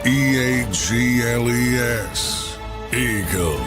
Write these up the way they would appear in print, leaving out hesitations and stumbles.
Eagles. Eagles.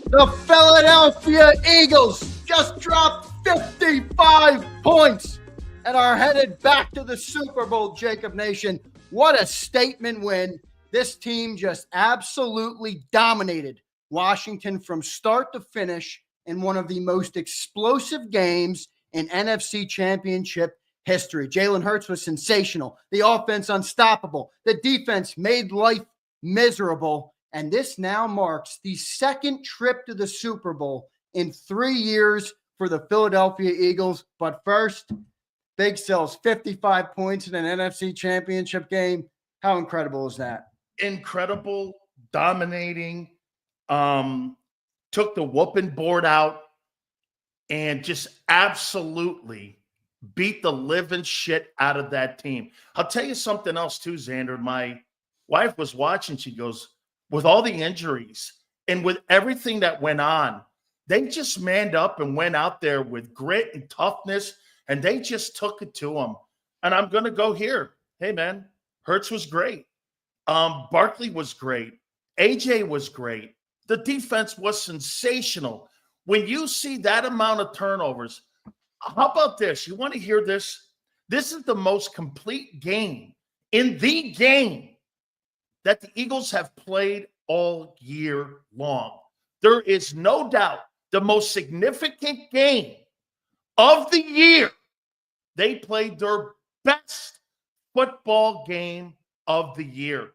The Philadelphia Eagles just dropped 55 points and are headed back to the Super Bowl, JAKIB Nation. What a statement win. This team just absolutely dominated Washington from start to finish in one of the most explosive games in NFC Championship history. Jalen Hurts was sensational. The offense unstoppable. The defense made life miserable. And this now marks the second trip to the Super Bowl in 3 years for the Philadelphia Eagles. But first, Big Sells 55 points in an NFC Championship game. How incredible is that? Incredible, dominating, took the whooping board out and just absolutely beat the living shit out of that team. I'll tell you something else too, Xander. My wife was watching. She goes, with all the injuries and with everything that went on, they just manned up and went out there with grit and toughness, and they just took it to them. And I'm going to go here. Hey, man, Hurts was great. Barkley was great. AJ was great. The defense was sensational. When you see that amount of turnovers, how about this? You want to hear this? This is the most complete game in the game that the Eagles have played all year long. There is no doubt the most significant game of the year. They played their best football game of the year.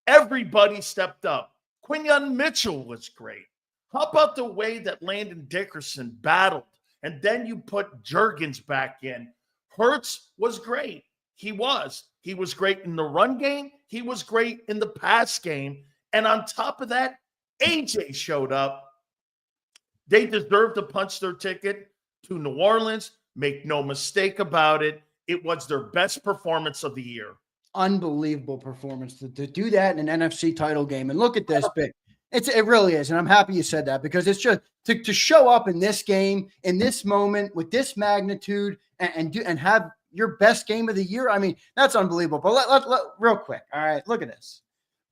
Everybody stepped up. Quinyon Mitchell was great. How about the way that Landon Dickerson battled? And then you put Juergens back in. Hurts was great. He was. He was great in the run game. He was great in the pass game. And on top of that, AJ showed up. They deserved to punch their ticket to New Orleans. Make no mistake about it. It was their best performance of the year. Unbelievable performance to do that in an NFC title game. And look at this, but it really is. And I'm happy you said that, because it's just to show up in this game, in this moment, with this magnitude, and have your best game of the year. I mean, that's unbelievable. But let real quick. All right, look at this.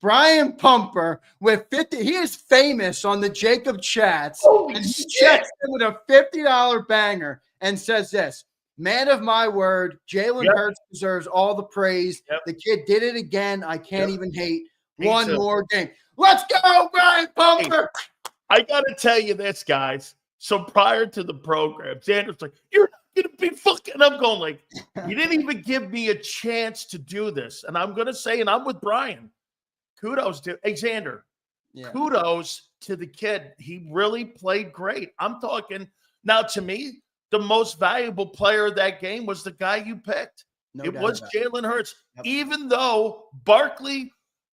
Brian Pumper with 50. He is famous on the JAKIB chats. Holy and he shit. checks in with a $50 banger and says this: man of my word, Jalen Hurts deserves all the praise. The kid did it again. I can't even hate. One more game. Let's go, Brian Pumper. Hey, I got to tell you this, guys. So prior to the program, Xander's like, you're not going to be fucking. I'm going like, you didn't even give me a chance to do this. And I'm going to say, and I'm with Brian, kudos to Xander. Yeah. Kudos to the kid. He really played great. I'm talking now, to me, the most valuable player of that game was the guy you picked. It was Jalen Hurts. Yep. Even though Barkley,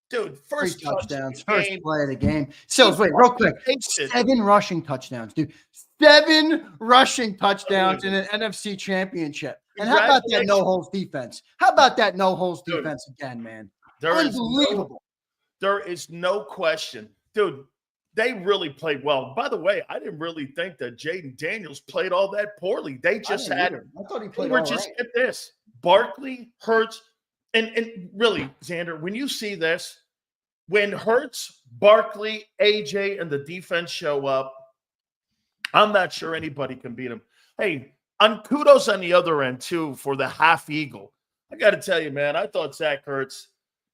dude, first touchdowns, first play of the game. So wait, real quick. 7 rushing touchdowns, dude. 7 rushing touchdowns in an NFC Championship. And how about that no-holds defense? How about that no-holds defense again, man? Unbelievable. There is no question. Dude, they really played well. By the way, I didn't really think that Jaden Daniels played all that poorly. They just had – I thought he played all right. Get this. Barkley, Hurts, and really, Xander, when you see this, when Hurts, Barkley, AJ, and the defense show up, I'm not sure anybody can beat them. Hey, on kudos on the other end, too, for the half Eagle. I got to tell you, man, I thought Zach Ertz,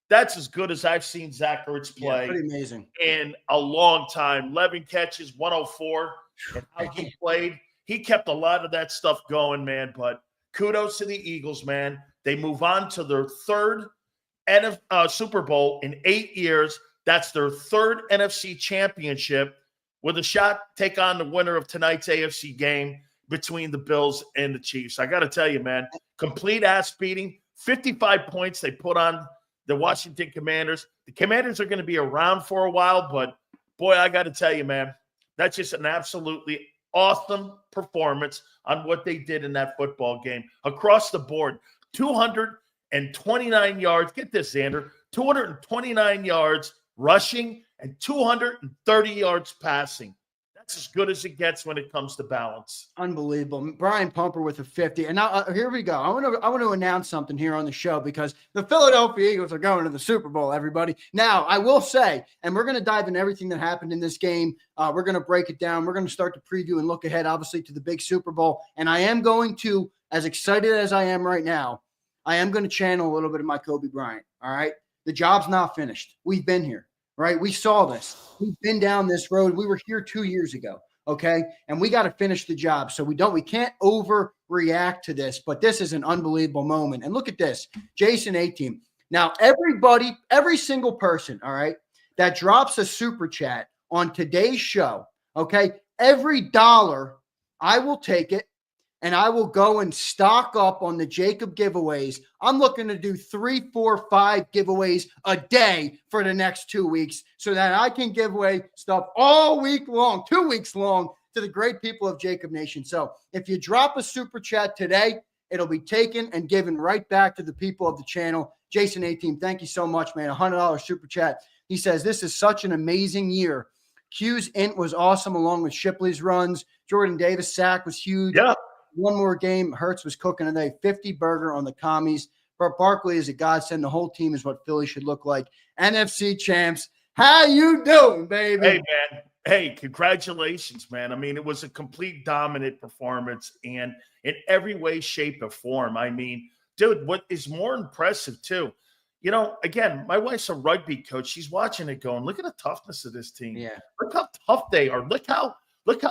that's as good as I've seen Zach Ertz play. Pretty amazing. In a long time. 11 catches, 104, and how he played. He kept a lot of that stuff going, man, but kudos to the Eagles, man. They move on to their third Super Bowl in 8 years. That's their third NFC championship, with a shot to take on the winner of tonight's AFC game between the Bills and the Chiefs. I got to tell you, man, complete ass beating. 55 points they put on the Washington Commanders. The Commanders are going to be around for a while, but boy, I got to tell you, man, that's just an absolutely awesome performance on what they did in that football game across the board. 229 yards. Get this, Xander. 229 yards rushing and 230 yards passing. that's as good as it gets when it comes to balance. Unbelievable. Brian Pumper with a 50. And now here we go. I want to announce something here on the show because the Philadelphia Eagles are going to the Super Bowl, everybody. Now, I will say, and we're going to dive into everything that happened in this game. We're going to break it down. We're going to start to preview and look ahead, obviously, to the big Super Bowl. And I am going to, as excited as I am right now, I am going to channel a little bit of my Kobe Bryant. All right. The job's not finished. We've been here. Right? We saw this. We've been down this road. We were here 2 years ago. Okay. And we got to finish the job. So we can't overreact to this, but this is an unbelievable moment. And look at this, Jason A-Team. Now, everybody, every single person, all right, that drops a super chat on today's show, okay, every dollar, I will take it. And I will go and stock up on the JAKIB giveaways. I'm looking to do 3, 4, 5 giveaways a day for the next 2 weeks so that I can give away stuff all week long, 2 weeks long, to the great people of JAKIB Nation. So if you drop a super chat today, it'll be taken and given right back to the people of the channel. Jason A-Team, thank you so much, man. $100 super chat. He says, this is such an amazing year. Q's int was awesome along with Shipley's runs. Jordan Davis sack was huge. Yeah. One more game. Hurts was cooking today. 50 burger on the commies. But Barkley is a godsend. The whole team is what Philly should look like. NFC champs. How you doing, baby? Hey, man. Hey, congratulations, man. I mean, it was a complete dominant performance and in every way, shape, or form. I mean, dude, what is more impressive, too, you know, again, my wife's a rugby coach. She's watching it going, look at the toughness of this team. Yeah. Look how tough they are. Look how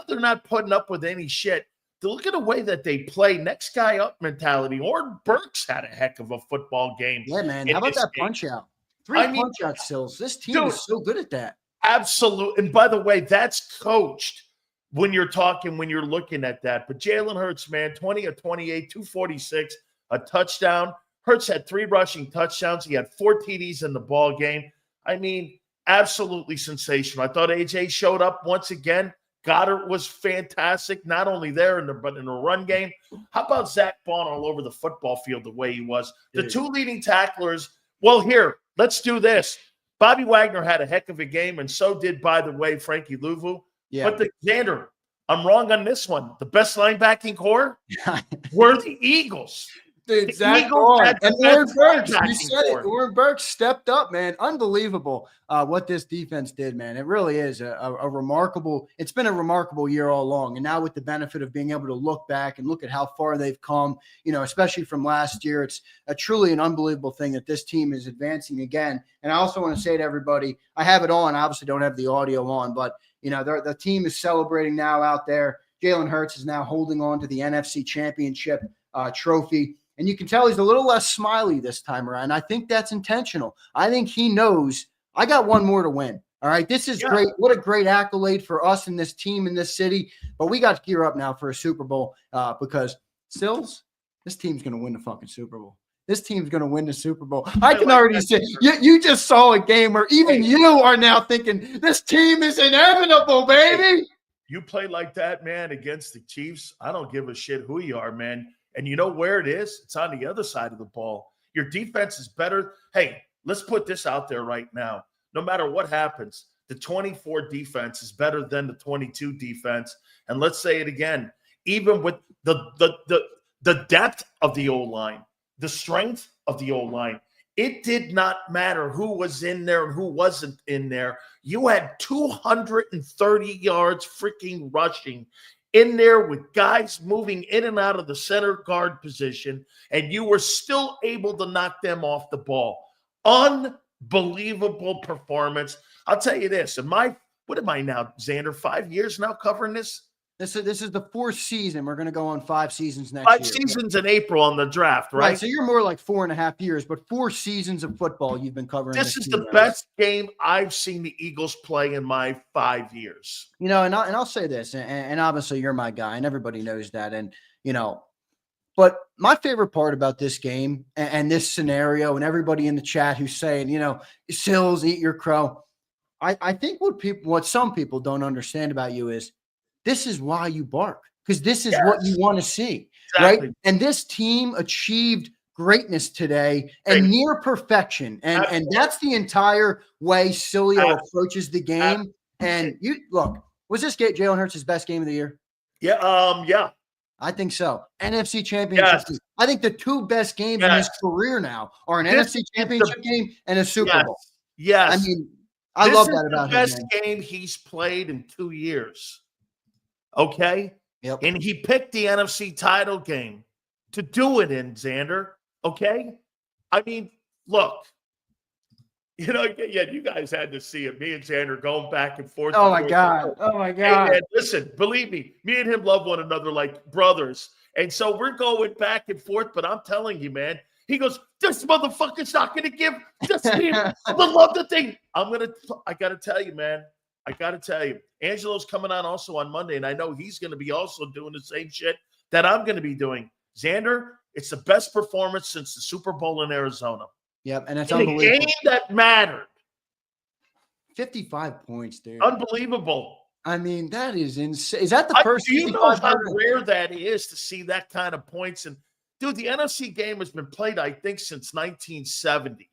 they're not putting up with any shit. Look at the way that they play. Next guy up mentality. Orton Burks had a heck of a football game. Yeah, man. How about that punch out? Three punch out Sills. This team is so good at that. Absolutely. And by the way, that's coached when you're looking at that. But Jalen Hurts, man, 20 of 28, 246, a touchdown. Hurts had 3 rushing touchdowns. He had 4 TDs in the ball game. I mean, absolutely sensational. I thought AJ showed up once again. Goddard was fantastic, not only there, but in the run game. How about Zach Bond all over the football field the way he was? The 2 leading tacklers. Well, here, let's do this. Bobby Wagner had a heck of a game, and so did, by the way, Frankie Louvu. Yeah. But Xander, I'm wrong on this one. The best linebacking core were the Eagles. Dude, Zach Bond. And Orrin Burks, you said it. Orrin Burks stepped up, man. Unbelievable what this defense did, man. It really is a remarkable – it's been a remarkable year all along. And now with the benefit of being able to look back and look at how far they've come, you know, especially from last year, it's truly an unbelievable thing that this team is advancing again. And I also want to say to everybody, I have it on. I obviously don't have the audio on, but, you know, the team is celebrating now out there. Jalen Hurts is now holding on to the NFC Championship trophy. And you can tell he's a little less smiley this time around. I think that's intentional. I think he knows I got one more to win. All right. This is great. What a great accolade for us and this team in this city. But we got to gear up now for a Super Bowl because Sills, this team's going to win the fucking Super Bowl. This team's going to win the Super Bowl. I can already say you just saw a game where even you are now thinking this team is inevitable, baby. You play like that, man, against the Chiefs. I don't give a shit who you are, man. And you know where it is? It's on the other side of the ball. Your defense is better. Hey, let's put this out there right now. No matter what happens, the 24 defense is better than the 22 defense. And let's say it again, even with the depth of the O-line, the strength of the O-line, it did not matter who was in there and who wasn't in there. You had 230 yards freaking rushing in there with guys moving in and out of the center guard position, and you were still able to knock them off the ball. Unbelievable performance. I'll tell you this. What am I now, Xander, 5 years now covering this? This is the 4th season. We're going to go on 5 seasons next year. 5 seasons in April on the draft, right? So you're more like 4.5 years, but 4 seasons of football you've been covering. This is the best game I've seen the Eagles play in my 5 years. You know, and I'll say this, and obviously you're my guy, and everybody knows that. And, you know, but my favorite part about this game and this scenario and everybody in the chat who's saying, you know, Sills, eat your crow. I think what some people don't understand about you is this is why you bark, because this is what you want to see, right? And this team achieved greatness today and near perfection. And that's the entire way Cilio approaches the game. And you look, Was this Jalen Hurts' best game of the year? Yeah. Yeah. I think so. NFC Championship. Yes. I think the two best games in his career now are an NFC Championship game and a Super Bowl. Yes. I mean, I love that about him. This is the best game he's played in 2 years. Okay? Yep. And he picked the NFC title game to do it in, Xander. Okay? I mean, look. You guys had to see it. Me and Xander going back and forth. Oh, my God. Oh, my God. Hey, man, listen, believe me, me and him love one another like brothers. And so we're going back and forth, but I'm telling you, man, he goes, this motherfucker's not going to give this team the love the thing. I got to tell you, man. I got to tell you. Angelo's coming on also on Monday, and I know he's going to be also doing the same shit that I'm going to be doing. Xander, it's the best performance since the Super Bowl in Arizona. Yep, and it's in unbelievable. A game that mattered. 55 points, dude. Unbelievable. I mean, that is insane. Is that the first? Do you know how rare that is to see that kind of points? And dude, the NFC game has been played, I think, since 1970.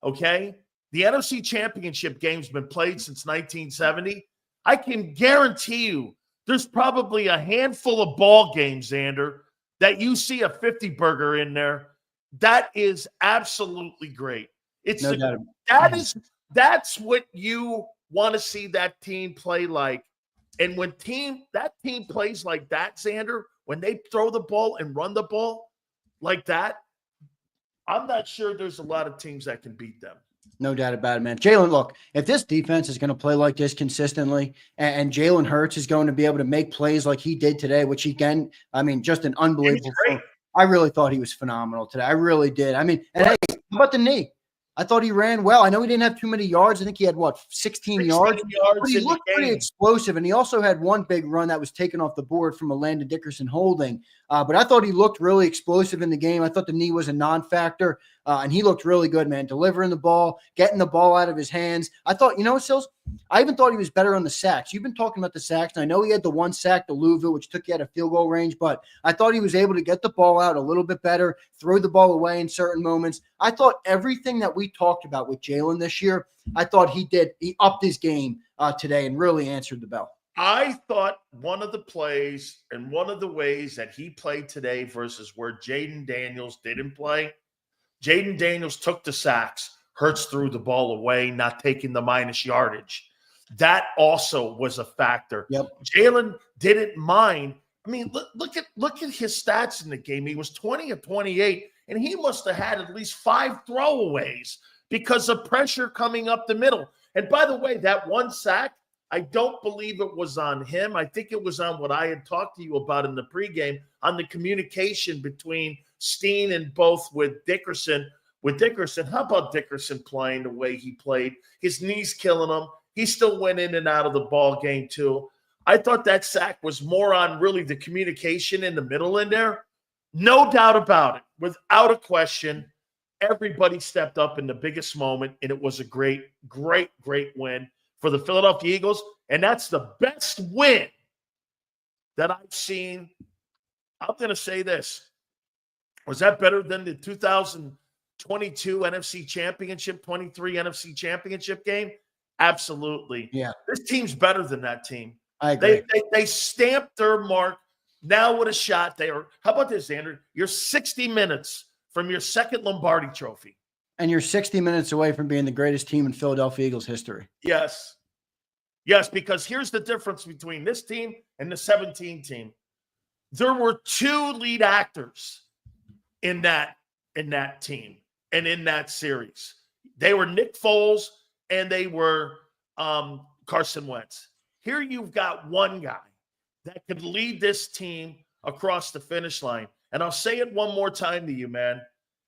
Okay, the NFC Championship game's been played since 1970. I can guarantee you, there's probably a handful of ball games, Xander, that you see a 50 burger in there. That is absolutely great. That's what you want to see that team play like. And when that team plays like that, Xander, when they throw the ball and run the ball like that, I'm not sure there's a lot of teams that can beat them. No doubt about it, man. Jalen, look, if this defense is going to play like this consistently and Jalen Hurts is going to be able to make plays like he did today, which again, I mean, just an unbelievable. I really thought he was phenomenal today. I really did. I mean, and hey, how about the knee? I thought he ran well. I know he didn't have too many yards. I think he had, 16 yards? But he looked pretty explosive, and he also had one big run that was taken off the board from a Landon Dickerson holding. But I thought he looked really explosive in the game. I thought the knee was a non-factor, and he looked really good, man, delivering the ball, getting the ball out of his hands. I thought, Sills, I even thought he was better on the sacks. You've been talking about the sacks, and I know he had the one sack to Louisville, which took you out of field goal range, but I thought he was able to get the ball out a little bit better, throw the ball away in certain moments. I thought everything that we talked about with Jalen this year, I thought he did. He upped his game today and really answered the bell. I thought one of the plays and one of the ways that he played today versus where Jaden Daniels didn't play, Jaden Daniels took the sacks. Hurts threw the ball away, not taking the minus yardage. That also was a factor. Yep. Jalen didn't mind. I mean, look at his stats in the game. He was 20 of 28, and he must have had at least 5 throwaways because of pressure coming up the middle. And by the way, that one sack, I don't believe it was on him. I think it was on what I had talked to you about in the pregame on the communication between Steen and both with Dickerson. With Dickerson, how about Dickerson playing the way he played? His knees killing him. He still went in and out of the ball game too. I thought that sack was more on really the communication in the middle in there. No doubt about it. Without a question, everybody stepped up in the biggest moment, and it was a great, great, great win for the Philadelphia Eagles, and that's the best win that I've seen. I'm going to say this. Was that better than the 2022 NFC Championship, 23 NFC Championship game? Absolutely. Yeah. This team's better than that team. I agree. They stamped their mark. Now with a shot, how about this, Xander? You're 60 minutes from your second Lombardi trophy. And you're 60 minutes away from being the greatest team in Philadelphia Eagles history. Yes. Yes, because here's the difference between this team and the 17 team. There were 2 lead actors in that team and in that series. They were Nick Foles and they were Carson Wentz. Here you've got one guy that could lead this team across the finish line. And I'll say it one more time to you, man.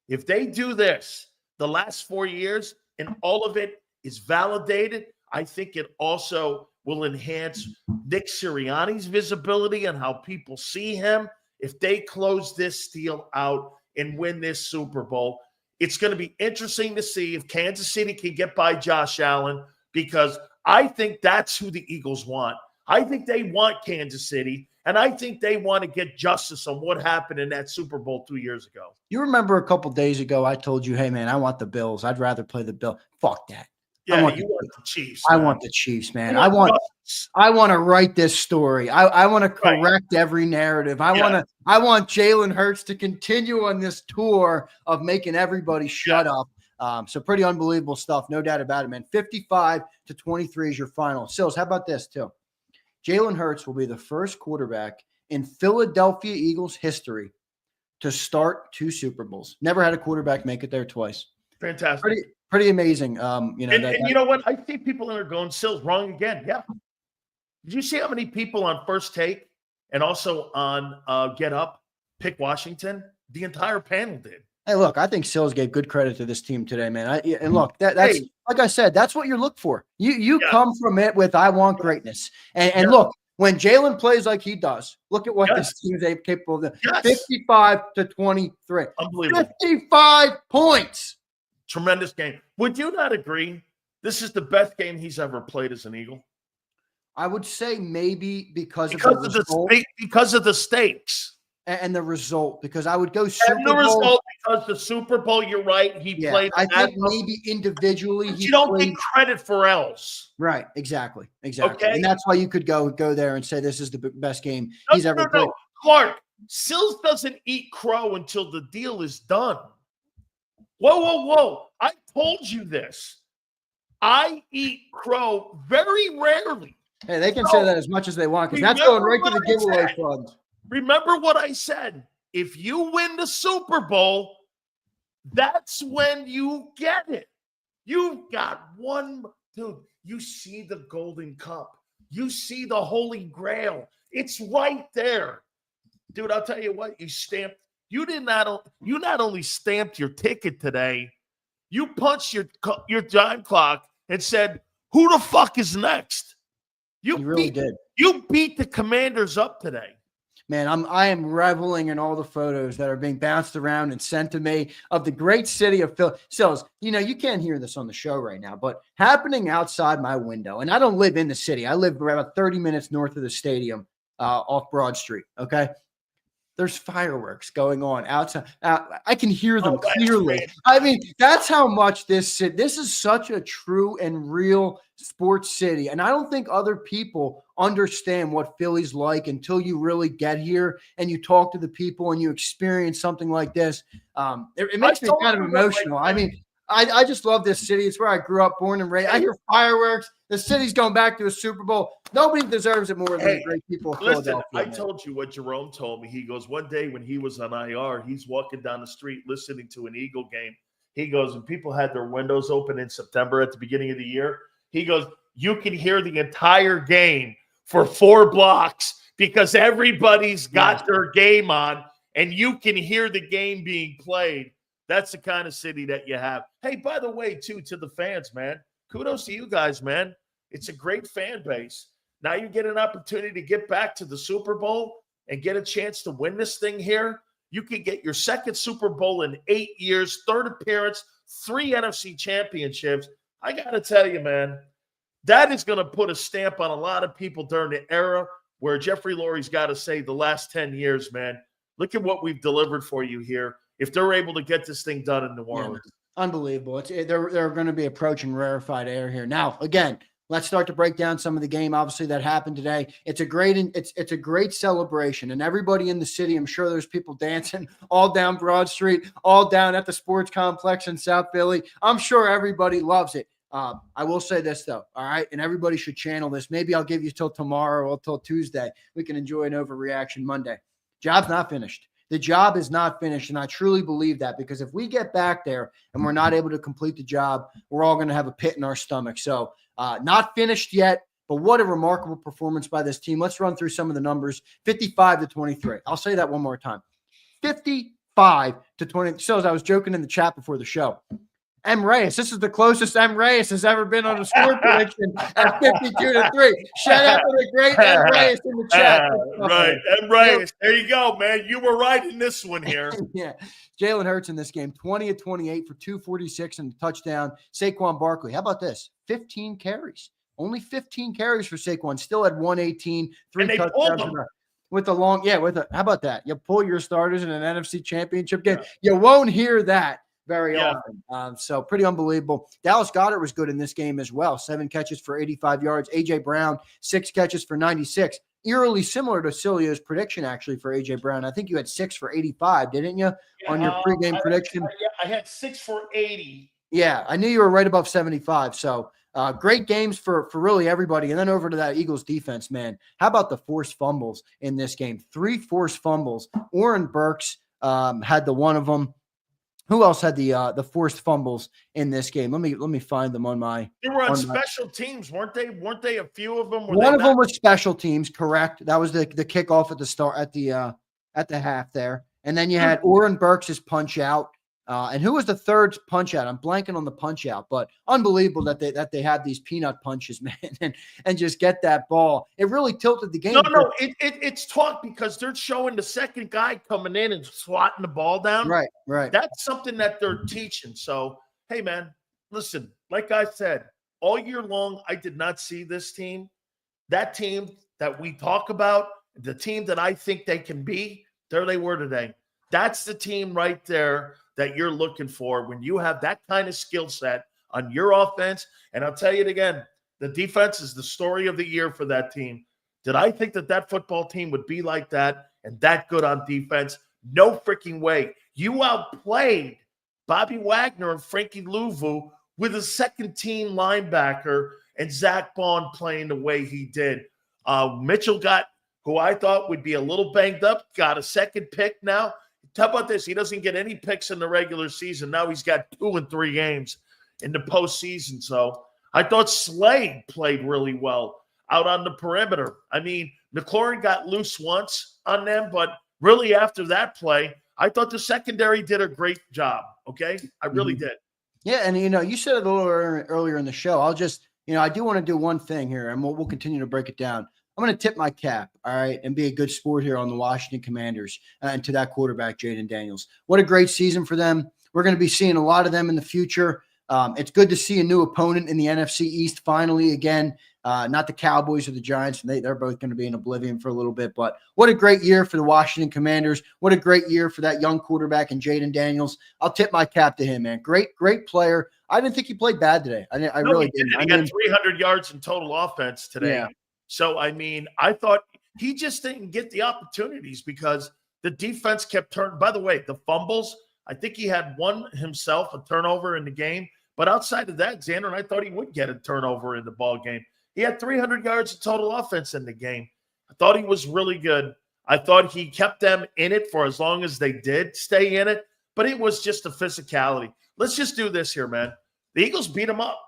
If they do this the last 4 years and all of it is validated, I think it also will enhance Nick Sirianni's visibility and how people see him. If they close this deal out and win this Super Bowl, it's going to be interesting to see if Kansas City can get by Josh Allen, because I think that's who the Eagles want. I think they want Kansas City, and I think they want to get justice on what happened in that Super Bowl 2 years ago. You remember a couple days ago, I told you, hey, man, I want the Bills. I'd rather play the Bills. Fuck that. Yeah, you want the Chiefs. I man. want the Chiefs, man. You I want Bucks. I want to write this story. I want to correct every narrative. I want Jalen Hurts to continue on this tour of making everybody shut up. So pretty unbelievable stuff, no doubt about it, man. 55-23 is your final. Sills, how about this too? Jalen Hurts will be the first quarterback in Philadelphia Eagles history to start 2 Super Bowls. Never had a quarterback make it there twice. Fantastic. Pretty amazing. You know what? I think people that are going Sills wrong again. Yeah. Did you see how many people on First Take and also on Get Up pick Washington? The entire panel did. Hey, look, I think Sills gave good credit to this team today, man. And look, that's like I said, that's what you look for. You come from it with I want greatness. And look, when Jalen plays like he does, look at what this team is capable of. 55-23. Unbelievable. 55 points. Tremendous game. Would you not agree? This is the best game he's ever played as an Eagle. I would say maybe because of the stakes and the result. Because I would go because the Super Bowl. You're right. He played. I think maybe individually you don't get credit for else. Right. Exactly. Okay. And that's why you could go there and say this is the best game he's ever played. No, Clark, Sills doesn't eat crow until the deal is done. Whoa. I told you this. I eat crow very rarely. Hey, they can say that as much as they want because that's going right to the giveaway fund. Remember what I said. If you win the Super Bowl, that's when you get it. You've got one. Dude, you see the golden cup. You see the Holy Grail. It's right there. Dude, I'll tell you what. You not only stamped your ticket today, you punched your time clock and said, who the fuck is next? You really did. You beat the Commanders up today. Man, I am reveling in all the photos that are being bounced around and sent to me of the great city of Philly. Sills, you can't hear this on the show right now, but happening outside my window, and I don't live in the city. I live about 30 minutes north of the stadium off Broad Street, okay? There's fireworks going on outside. I can hear them clearly. I mean, that's how much this is such a true and real sports city. And I don't think other people understand what Philly's like until you really get here and you talk to the people and you experience something like this. It makes me kind of emotional. I mean, I just love this city. It's where I grew up, born and raised. I hear fireworks. The city's going back to a Super Bowl. Nobody deserves it more than the great people of Philadelphia. I told you what Jerome told me. He goes, one day when he was on IR, he's walking down the street listening to an Eagle game. He goes, and people had their windows open in September at the beginning of the year. He goes, you can hear the entire game for 4 blocks because everybody's got their game on, and you can hear the game being played. That's the kind of city that you have. Hey, by the way, too, to the fans, man, kudos to you guys, man. It's a great fan base. Now you get an opportunity to get back to the Super Bowl and get a chance to win this thing here. You can get your second Super Bowl in 8 years, third appearance, 3 NFC championships. I got to tell you, man, that is going to put a stamp on a lot of people during the era where Jeffrey Lurie's got to say the last 10 years, man, look at what we've delivered for you here. If they're able to get this thing done in New Orleans. Unbelievable. They're going to be approaching rarefied air here. Now, again, let's start to break down some of the game, obviously, that happened today. It's a great celebration, and everybody in the city, I'm sure there's people dancing all down Broad Street, all down at the sports complex in South Philly. I'm sure everybody loves it. I will say this, though, all right, and everybody should channel this. Maybe I'll give you till tomorrow or till Tuesday. We can enjoy an overreaction Monday. Job's not finished. The job is not finished, and I truly believe that because if we get back there and we're not able to complete the job, we're all going to have a pit in our stomach. So not finished yet, but what a remarkable performance by this team. Let's run through some of the numbers. 55-23. I'll say that one more time. 55-20. So as I was joking in the chat before the show, M. Reyes. This is the closest M. Reyes has ever been on a score prediction at 52-3. Shout out to the great M. Reyes in the chat. Right, M. Reyes. There you go, man. You were right in this one here. Yeah. Jalen Hurts in this game, 20-28 for 246 and a touchdown. Saquon Barkley, how about this? 15 carries. Only 15 carries for Saquon. Still had 118, 3 touchdowns. With the long, how about that? You pull your starters in an NFC championship game. Yeah. You won't hear that very often. So pretty unbelievable. Dallas Goedert was good in this game as well. 7 catches for 85 yards. A.J. Brown, 6 catches for 96. Eerily similar to Cilio's prediction, actually, for A.J. Brown. I think you had 6 for 85, didn't you, on your pregame prediction? I had 6 for 80. Yeah, I knew you were right above 75. So great games for really everybody. And then over to that Eagles defense, man. How about the forced fumbles in this game? 3 forced fumbles. Oren Burks had the one of them. Who else had the forced fumbles in this game? Let me find them on my. They were on special teams, weren't they? Weren't they a few of them? One of them was special teams, correct? That was the kickoff at the start at the half there, and then you had Oren Burks' punch out. And who was the third punch out? I'm blanking on the punch out, but unbelievable that they had these peanut punches, man, and just get that ball. It really tilted the game. No, it's talk because they're showing the second guy coming in and swatting the ball down. Right. That's something that they're teaching. So, hey, man, listen, like I said, all year long, I did not see this team. That team that we talk about, the team that I think they can be, there they were today. That's the team right there that you're looking for when you have that kind of skill set on your offense. And I'll tell you it again, the defense is the story of the year for that team. Did I think that football team would be like that and that good on defense? No freaking way. You outplayed Bobby Wagner and Frankie Louvu with a second-team linebacker and Zach Bond playing the way he did. Mitchell got, who I thought would be a little banged up, got a second pick now. How about this? He doesn't get any picks in the regular season. Now he's got 2 in 3 games in the postseason. So I thought Slade played really well out on the perimeter. I mean, McLaurin got loose once on them, but really after that play, I thought the secondary did a great job. Okay? I really did. Yeah, and you said it a little earlier in the show. I'll just, I do want to do one thing here, and we'll continue to break it down. I'm going to tip my cap, all right, and be a good sport here on the Washington Commanders and to that quarterback, Jaden Daniels. What a great season for them. We're going to be seeing a lot of them in the future. It's good to see a new opponent in the NFC East finally again, not the Cowboys or the Giants. They're both going to be in oblivion for a little bit. But what a great year for the Washington Commanders. What a great year for that young quarterback and Jaden Daniels. I'll tip my cap to him, man. Great player. I didn't think he played bad today. I really didn't. He got 300 yards in total offense today. Yeah. So, I mean, I thought he just didn't get the opportunities because the defense kept turning. By the way, the fumbles, I think he had one himself, a turnover in the game. But outside of that, Xander and I thought he would get a turnover in the ball game. He had 300 yards of total offense in the game. I thought he was really good. I thought he kept them in it for as long as they did stay in it. But it was just the physicality. Let's just do this here, man. The Eagles beat him up.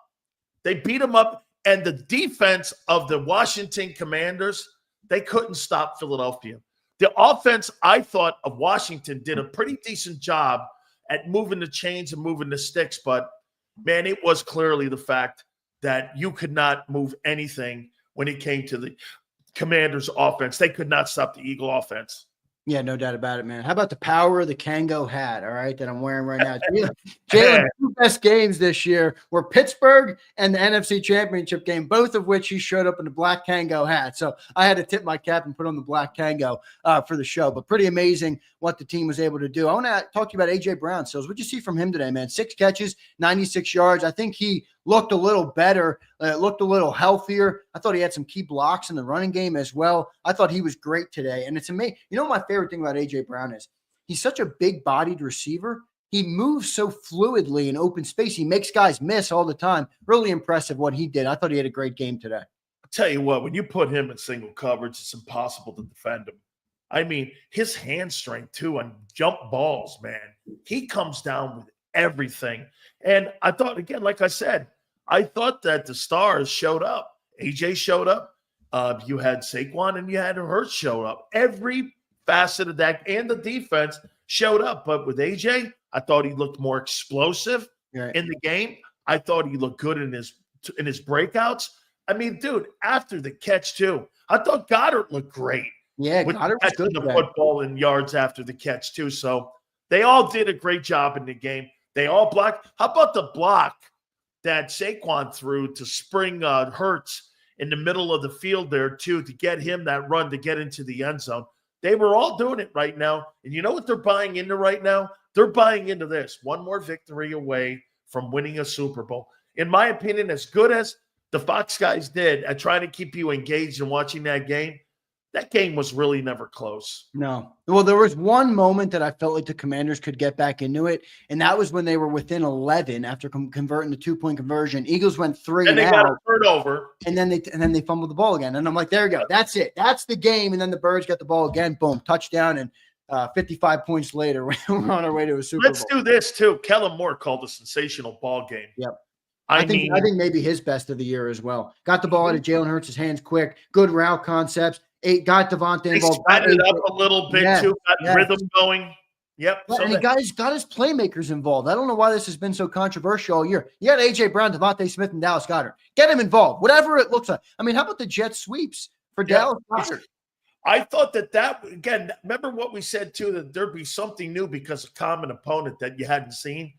They beat him up. And the defense of the Washington Commanders, they couldn't stop Philadelphia. The offense, I thought, of Washington did a pretty decent job at moving the chains and moving the sticks. But, man, it was clearly the fact that you could not move anything when it came to the Commanders' offense. They could not stop the Eagle offense. Yeah, no doubt about it, man. How about the power of the Kango hat, all right, that I'm wearing right now? Jalen's 2 best games this year were Pittsburgh and the NFC Championship game, both of which he showed up in the black Kango hat. So I had to tip my cap and put on the black Kango for the show. But pretty amazing what the team was able to do. I want to talk to you about A.J. Brown. So what'd you see from him today, man? 6 catches, 96 yards. I think he looked a little better, looked a little healthier. I thought he had some key blocks in the running game as well. I thought he was great today. And it's amazing. You know, my favorite thing about A.J. Brown is he's such a big-bodied receiver. He moves so fluidly in open space. He makes guys miss all the time. Really impressive what he did. I thought he had a great game today. I'll tell you what, when you put him in single coverage, it's impossible to defend him. I mean, his hand strength, too, on jump balls, man. He comes down with everything. And I thought, again, like I said, I thought that the stars showed up. AJ showed up. You had Saquon and you had Hurts show up. Every facet of that and the defense showed up. But with AJ, I thought he looked more explosive in the game. I thought he looked good in his breakouts. I mean, dude, after the catch, too, I thought Goddard looked great. Yeah, Goddard was good. The football in yards after the catch, too. So they all did a great job in the game. They all blocked. How about the block that Saquon threw to spring Hurts in the middle of the field there, too, to get him that run to get into the end zone? They were all doing it right now. And you know what they're buying into right now? They're buying into this. One more victory away from winning a Super Bowl. In my opinion, as good as the Fox guys did at trying to keep you engaged and watching that game was really never close. No. Well, there was one moment that I felt like the Commanders could get back into it, and that was when they were within 11 after converting the 2-point conversion. Eagles went 3 and they got a turnover, and then they fumbled the ball again. And I'm like, there you go. That's it. That's the game. And then the Birds got the ball again. Boom, touchdown. And 55 points later, we're on our way to a Super Bowl. Let's do this too. Kellen Moore called a sensational ball game. Yep. I think maybe his best of the year as well. Got the ball out of Jalen Hurts' hands quick. Good route concepts. Got Devontae involved. Sped it up a little bit too. Got rhythm going. Yep. And he got his playmakers involved. I don't know why this has been so controversial all year. You got A.J. Brown, Devontae Smith, and Dallas Goedert. Get him involved. Whatever it looks like. I mean, how about the jet sweeps for Dallas Goedert? I thought that again, remember what we said too, that there'd be something new because of common opponent that you hadn't seen.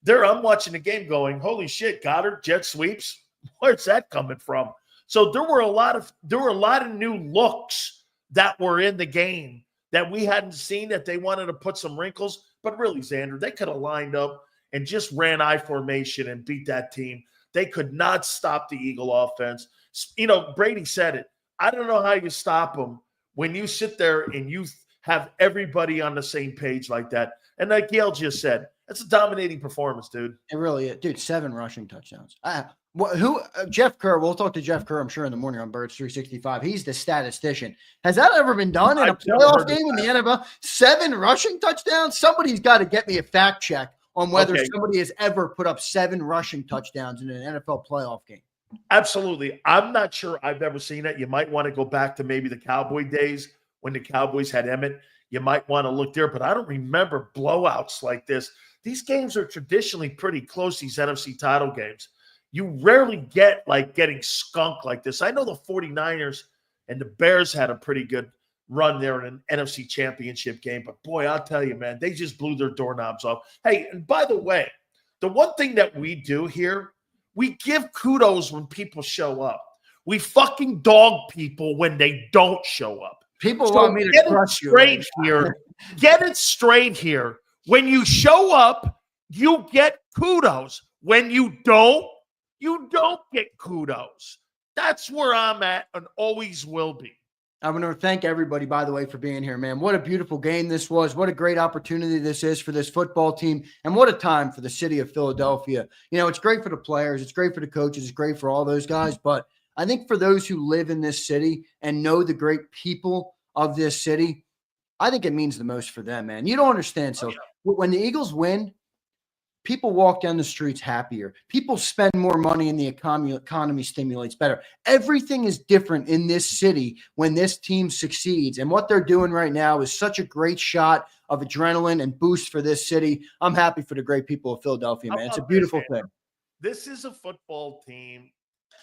I'm watching the game going, holy shit, Goddard, jet sweeps. Where's that coming from? So there were a lot of new looks that were in the game that we hadn't seen, that they wanted to put some wrinkles. But really, Xander, they could have lined up and just ran I formation and beat that team. They could not stop the Eagle offense. You know, Brady said it. I don't know how you stop them when you sit there and you have everybody on the same page like that. And like Gail just said, that's a dominating performance, dude. It really is. Dude, 7 rushing touchdowns. Jeff Kerr, we'll talk to Jeff Kerr, I'm sure, in the morning on Birds 365. He's the statistician. Has that ever been done in a playoff game in the NFL? 7 rushing touchdowns? Somebody's got to get me a fact check on whether somebody has ever put up 7 rushing touchdowns in an NFL playoff game. Absolutely. I'm not sure I've ever seen it. You might want to go back to maybe the Cowboy days when the Cowboys had Emmett. You might want to look there, but I don't remember blowouts like this. These games are traditionally pretty close, these NFC title games. You rarely get like getting skunked like this. I know the 49ers and the Bears had a pretty good run there in an NFC championship game, but boy, I'll tell you, man, they just blew their doorknobs off. Hey, and by the way, the one thing that we do here, we give kudos when people show up. We fucking dog people when they don't show up. People want me to crush you. Get it straight here. When you show up, you get kudos. When you don't get kudos. That's where I'm at and always will be. I want to thank everybody, by the way, for being here, man. What a beautiful game this was. What a great opportunity this is for this football team. And what a time for the city of Philadelphia. You know, it's great for the players. It's great for the coaches. It's great for all those guys. But I think for those who live in this city and know the great people of this city, I think it means the most for them, man. You don't understand. So when the Eagles win, people walk down the streets happier. People spend more money and the economy stimulates better. Everything is different in this city when this team succeeds. And what they're doing right now is such a great shot of adrenaline and boost for this city. I'm happy for the great people of Philadelphia, man. It's a beautiful thing. This is a football team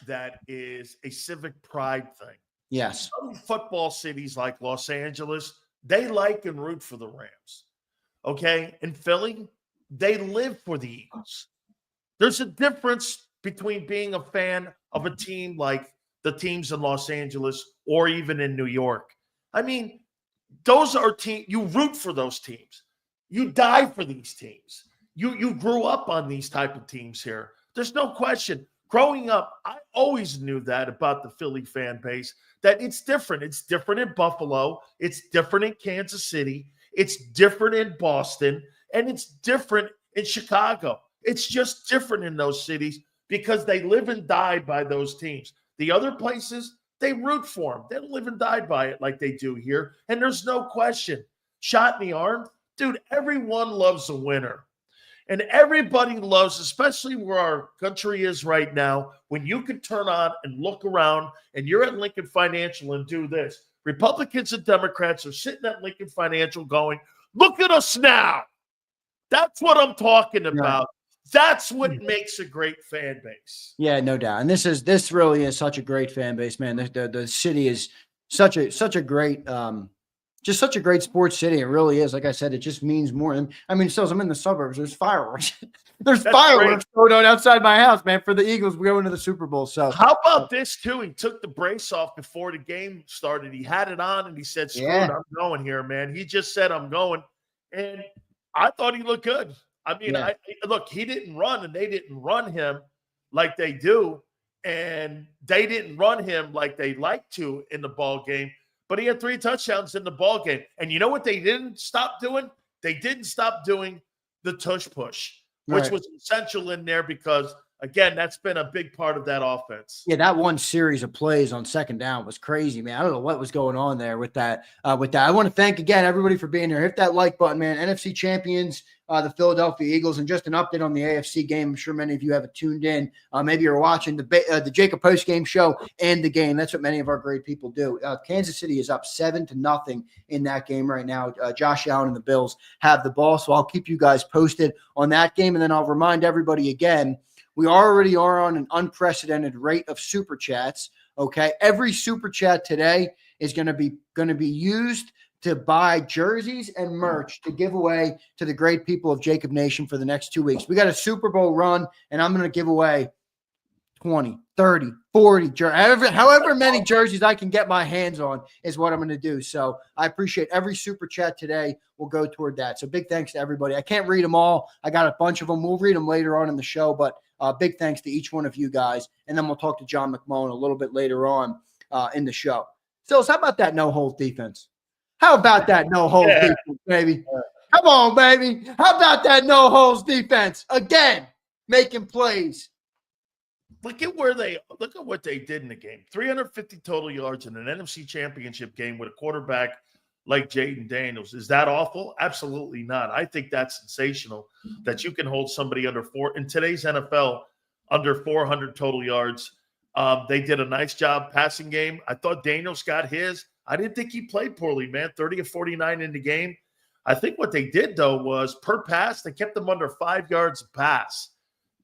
that is a civic pride thing. Yes. Some football cities like Los Angeles, they like and root for the Rams. Okay? In Philly, they live for the Eagles. There's a difference between being a fan of a team like the teams in Los Angeles or even in New York. I mean, those are teams, you root for those teams. You die for these teams. You grew up on these type of teams here. There's no question. Growing up, I always knew that about the Philly fan base, that it's different. It's different in Buffalo. It's different in Kansas City. It's different in Boston. And it's different in Chicago. It's just different in those cities because they live and die by those teams. The other places, they root for them. They don't live and die by it like they do here. And there's no question. Shot in the arm, dude, everyone loves a winner. And everybody loves, especially where our country is right now, when you can turn on and look around and you're at Lincoln Financial and do this. Republicans and Democrats are sitting at Lincoln Financial going, look at us now. That's what I'm talking about. That's what makes a great fan base. Yeah, no doubt. And this really is such a great fan base, man. The city is such a great just such a great sports city. It really is. Like I said, it just means more. I mean, so I'm in the suburbs. There's fireworks. There's fireworks going on outside my house, man, for the Eagles going to the Super Bowl. So how about this too? He took the brace off before the game started. He had it on and he said, screw it, I'm going here, man. He just said, I'm going. And I thought he looked good. I mean, Yeah. look, he didn't run, and they didn't run him like they do, and they didn't run him like they like to in the ball game. But he had 3 touchdowns in the ball game. And you know what they didn't stop doing? They didn't stop doing the tush push, which Right. was essential in there because, again, that's been a big part of that offense. Yeah, that one series of plays on second down was crazy, man. I don't know what was going on there with that. I want to thank again everybody for being here. Hit that like button, man. NFC champions, the Philadelphia Eagles, and just an update on the AFC game. I'm sure many of you have tuned in. Maybe you're watching the JAKIB Postgame show and the game. That's what many of our great people do. Kansas City is up 7-0 in that game right now. Josh Allen and the Bills have the ball, so I'll keep you guys posted on that game, and then I'll remind everybody again. We already are on an unprecedented rate of super chats. Okay, every super chat today is going to be used to buy jerseys and merch to give away to the great people of JAKIB Nation for the next 2 weeks. We got a Super Bowl run, and I'm going to give away 20, 30, 40, however many jerseys I can get my hands on is what I'm going to do. So I appreciate every super chat today will go toward that. So big thanks to everybody. I can't read them all. I got a bunch of them. We'll read them later on in the show, but big thanks to each one of you guys. And then we'll talk to John McMullen a little bit later on in the show. Sills, how about that no-hold defense? How about that no-hold defense, baby? Come on, baby. How about that no-holds defense? Again, making plays. Look at what they did in the game. 350 total yards in an NFC championship game with a quarterback like Jaden Daniels. Is that awful? Absolutely not. I think that's sensational that you can hold somebody in today's NFL under 400 total yards. They did a nice job passing game. I thought Daniels got his. I didn't think he played poorly, man. 30 of 49 in the game. I think what they did, though, was per pass, they kept them under 5 yards a pass.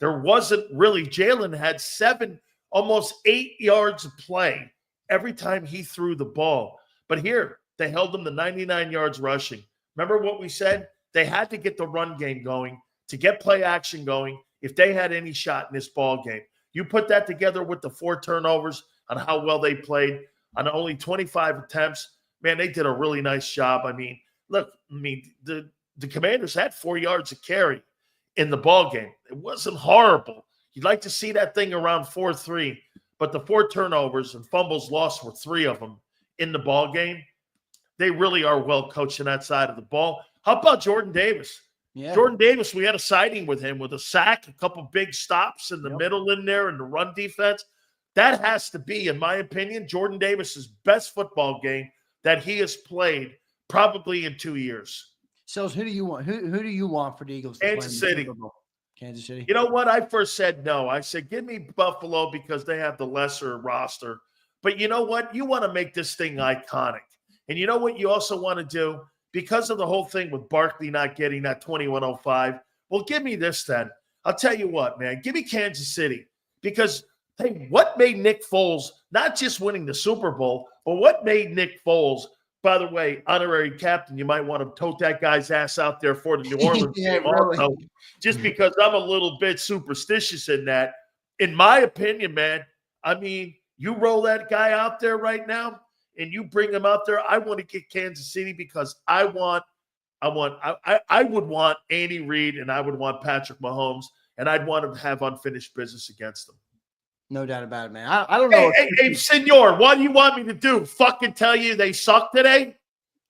There wasn't really – Jalen had 7, almost 8 yards of play every time he threw the ball. But here, they held them to 99 yards rushing. Remember what we said? They had to get the run game going to get play action going if they had any shot in this ball game. You put that together with the 4 turnovers on how well they played on only 25 attempts. Man, they did a really nice job. I mean, look, the Commanders had 4 yards of carry in the ball game. It wasn't horrible. You'd like to see that thing around 4-3, but the 4 turnovers and fumbles lost were 3 of them in the ball game. They really are well coached on that side of the ball. How about Jordan Davis? Yeah. Jordan Davis, we had a sighting with him with a sack, a couple big stops in the middle in there in the run defense. That has to be, in my opinion, Jordan Davis's best football game that he has played probably in 2 years. So who do you want? Who do you want for the Eagles? Kansas City. Kansas City. You know what? I first said no. I said, give me Buffalo because they have the lesser roster. But you know what? You want to make this thing iconic. And you know what you also want to do? Because of the whole thing with Barkley not getting that 2105, well, give me this then. I'll tell you what, man. Give me Kansas City. Because, hey, what made Nick Foles not just winning the Super Bowl, but what made Nick Foles, by the way, honorary captain, you might want to tote that guy's ass out there for the New Orleans Yeah, team really. also, just because I'm a little bit superstitious in that. In my opinion, man, I mean, you roll that guy out there right now and you bring him out there, I want to get Kansas City because I would want Andy Reid and I would want Patrick Mahomes and I'd want to have unfinished business against them. No doubt about it, man. I don't know. Hey, senor, what do you want me to do? Fucking tell you they suck today?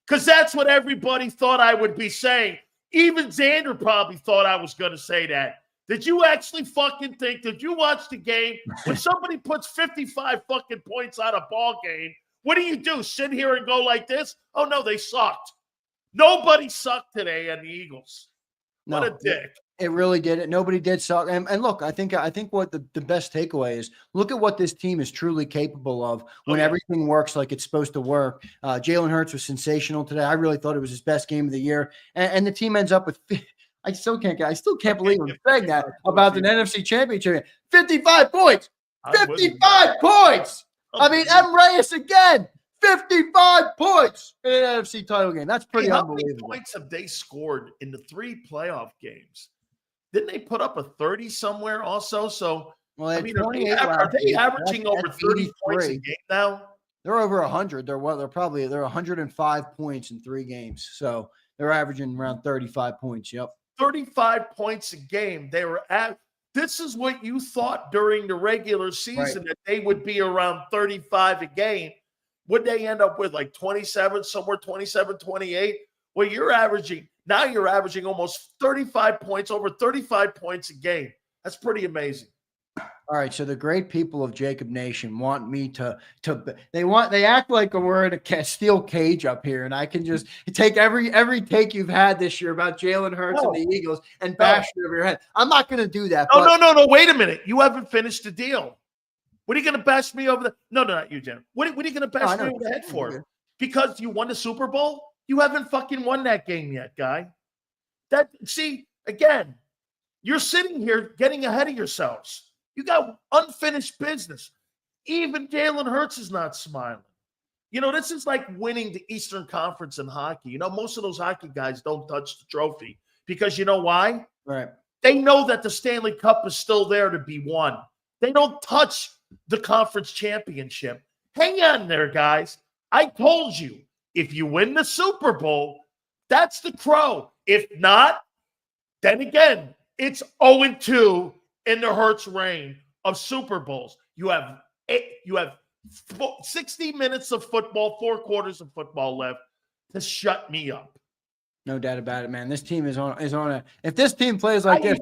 Because that's what everybody thought I would be saying. Even Xander probably thought I was going to say that. Did you actually fucking think, did you watch the game? When somebody puts 55 fucking points on a ball game, what do? Sit here and go like this? Oh, no, they sucked. Nobody sucked today on the Eagles. What a dick. It really did it. Nobody did suck. And look, I think what the best takeaway is, look at what this team is truly capable of when everything works like it's supposed to work. Jalen Hurts was sensational today. I really thought it was his best game of the year. And the team ends up with I still can't believe I'm saying that about the NFC Championship. 55 points. 55 points. I mean, M. Reyes again. 55 points in an NFC title game. That's pretty unbelievable. How many points have they scored in the 3 playoff games? Didn't they put up a 30 somewhere also? So, well, I mean, are they averaging over 30 points a game now? They're over 100. They're 105 points in 3 games. So They're averaging around 35 points. Yep. 35 points a game. They were at. This is what you thought during the regular season, that they would be around 35 a game. Would they end up with like 27, somewhere 27, 28? Well, you're averaging almost 35 points, over 35 points a game. That's pretty amazing. All right, so the great people of JAKIB Nation want me they act like we're in a steel cage up here, and I can just take every take you've had this year about Jalen Hurts and the Eagles and bash it over your head. I'm not going to do that. No. Wait a minute. You haven't finished the deal. What are you going to bash me over the? No, not you, Jen. What are you going to bash me over the head for? Because you won the Super Bowl? You haven't fucking won that game yet, guy. Again, you're sitting here getting ahead of yourselves. You got unfinished business. Even Jalen Hurts is not smiling. This is like winning the Eastern Conference in hockey. Most of those hockey guys don't touch the trophy because you know why? Right. They know that the Stanley Cup is still there to be won. They don't touch the conference championship. Hang on there, guys. I told you, if you win the Super Bowl, that's the crow. If not, then again, it's 0-2 in the Hurts reign of Super Bowls. You have 60 minutes of football, 4 quarters of football left to shut me up. No doubt about it, man. This team is on a. If this team plays like this,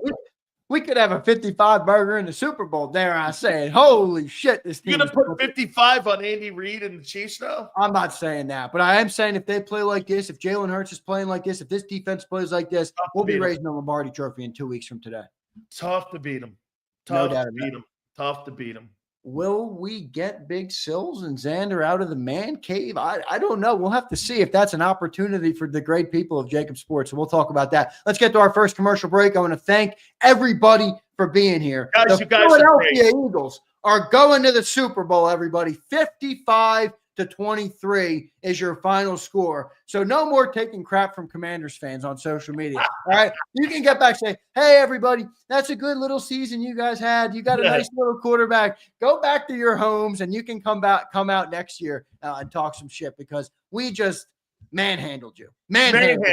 we could have a 55 burger in the Super Bowl. Dare I say it? Holy shit! This team. You're gonna put 55 on Andy Reid and the Chiefs now? I'm not saying that, but I am saying if they play like this, if Jalen Hurts is playing like this, if this defense plays like this, we'll be raising the Lombardi Trophy in 2 weeks from today. Tough to beat them. Tough to beat them. Will we get Big Sills and Xander out of the man cave? I don't know. We'll have to see if that's an opportunity for the great people of JAKIB Sports. So we'll talk about that. Let's get to our first commercial break. I want to thank everybody for being here. Guys, the Philadelphia Eagles are going to the Super Bowl, everybody. 55-23 is your final score. So no more taking crap from Commanders fans on social media. All right. You can get back and say, hey, everybody, that's a good little season you guys had. You got a nice little quarterback. Go back to your homes and you can come out next year and talk some shit because we just manhandled you. Manhandled.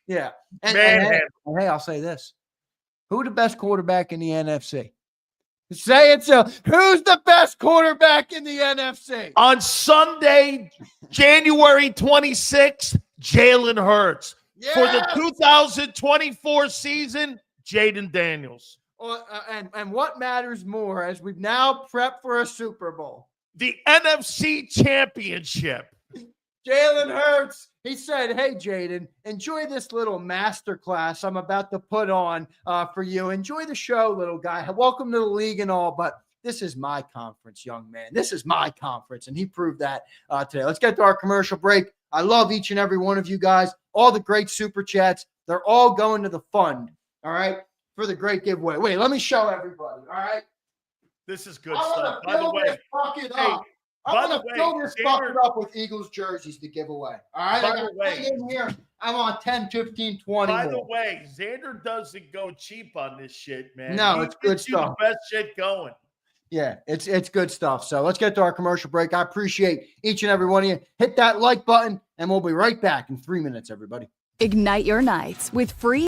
Yeah. And hey, I'll say this. Who the best quarterback in the NFC? Say it so. Who's the best quarterback in the NFC? On Sunday, January 26th, Jalen Hurts. Yes! For the 2024 season, Jaden Daniels. And what matters more as we've now prepped for a Super Bowl? The NFC Championship. Jalen Hurts. He said, hey, Jaden, enjoy this little masterclass I'm about to put on for you. Enjoy the show, little guy. Welcome to the league and all, but this is my conference, young man. This is my conference, and he proved that today. Let's get to our commercial break. I love each and every one of you guys. All the great super chats, they're all going to the fund, all right, for the great giveaway. Wait, let me show everybody, all right? This is good stuff. By the way, I'm going to fill this fucker up with Eagles jerseys to give away. All right? By the way, in here, I'm on 10, 15, 20 By more. the way, Xander doesn't go cheap on this shit, man. No, it's good stuff. The best shit going. Yeah, it's good stuff. So let's get to our commercial break. I appreciate each and every one of you. Hit that like button, and we'll be right back in 3 minutes, everybody. Ignite your nights with free